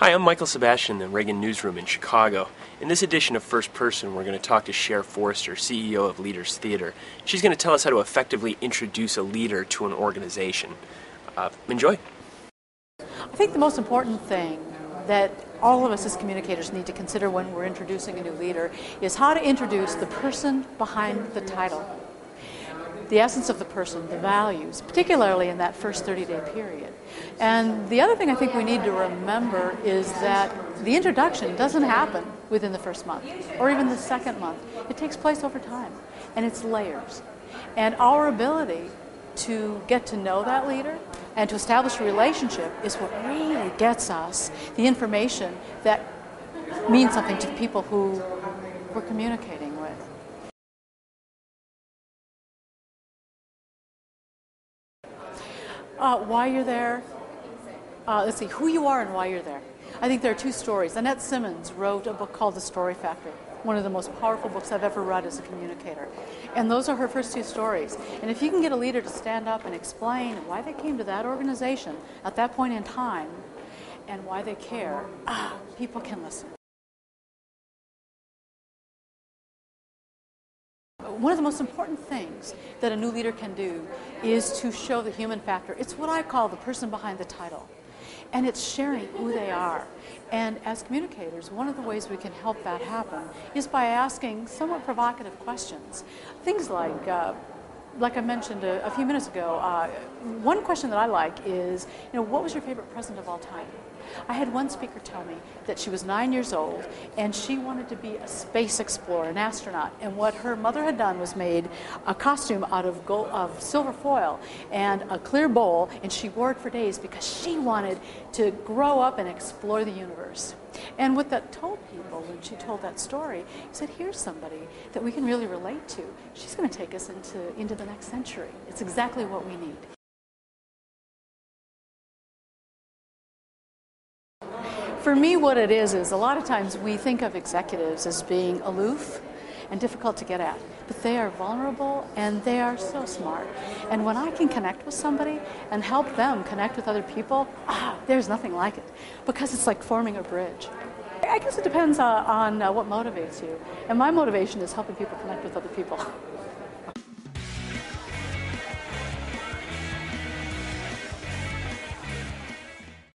Hi, I'm Michael Sebastian, the Reagan Newsroom in Chicago. In this edition of First Person, we're going to talk to Sher Foerster, CEO of Leaders Theater. She's going to tell us how to effectively introduce a leader to an organization. Enjoy. I think the most important thing that all of us as communicators need to consider when we're introducing a new leader is how to introduce the person behind the title. The essence of the person, the values, particularly in that first 30-day period. And the other thing I think we need to remember is that the introduction doesn't happen within the first month or even the second month. It takes place over time, and it's layers. And our ability to get to know that leader and to establish a relationship is what really gets us the information that means something to the people who we're communicating with. Why you're there, let's see, who you are and why you're there. I think there are two stories. Annette Simmons wrote a book called The Story Factor, one of the most powerful books I've ever read as a communicator. And those are her first two stories. And if you can get a leader to stand up and explain why they came to that organization at that point in time and why they care, people can listen. One of the most important things that a new leader can do is to show the human factor. It's what I call the person behind the title. And it's sharing who they are. And as communicators, one of the ways we can help that happen is by asking somewhat provocative questions. Things like I mentioned a few minutes ago, one question that I like is, what was your favorite present of all time? I had one speaker tell me that she was 9 years old and she wanted to be a space explorer, an astronaut. And what her mother had done was made a costume out of silver foil and a clear bowl, and she wore it for days because she wanted to grow up and explore the universe. And what that told people when she told that story, he said, here's somebody that we can really relate to. She's going to take us into the next century. It's exactly what we need. For me, what it is a lot of times we think of executives as being aloof and difficult to get at, but they are vulnerable and they are so smart. And when I can connect with somebody and help them connect with other people, there's nothing like it, because it's like forming a bridge. I guess it depends on what motivates you, and my motivation is helping people connect with other people.